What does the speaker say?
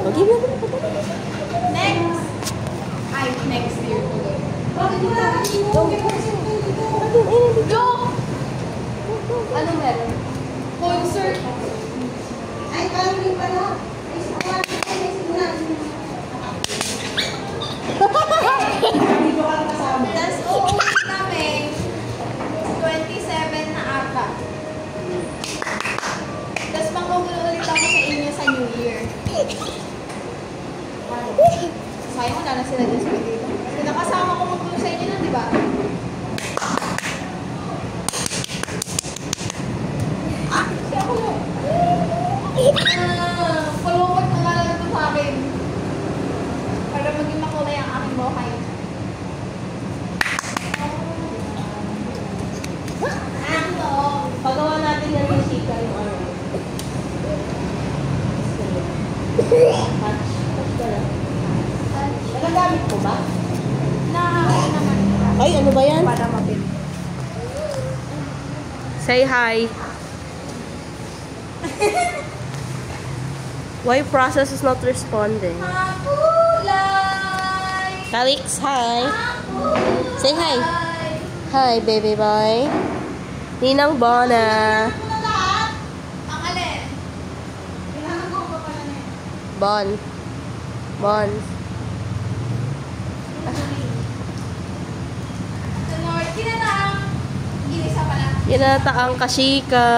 Game na. Next! Ay, next year tuloy. Bakit wala ka dito? Look! Ano meron? Concert. Ay, kami pala. Ay, sinuwan. Ay, sinuwan. Dito ka kasama. Tapos uuwi kami 27 na ata. Tapos manggugulo ulit ako sa inyo sa New Year. Sayang wala na sila dyan sa dito. Kasi nakasama ko maggulo sa inyo nun, di ba? Kulungot na nga lang ito sa akin. Para maging makulay ang aking buhay. Pagawa natin ng musika yung ano. Touch ka lang. Nagagamit mo ba? Naman. Ay, ano ba yan? Para mapili. Say hi. Why process is not responding? Makulay! Calix, hi. Makulay! Say hi. Hi, baby boy. Ninang Bona. Ang alin? Kailangan ko pa pala niya. Bon. Bon. Sunod, kinataang ginisa pala. Ginataang kasika.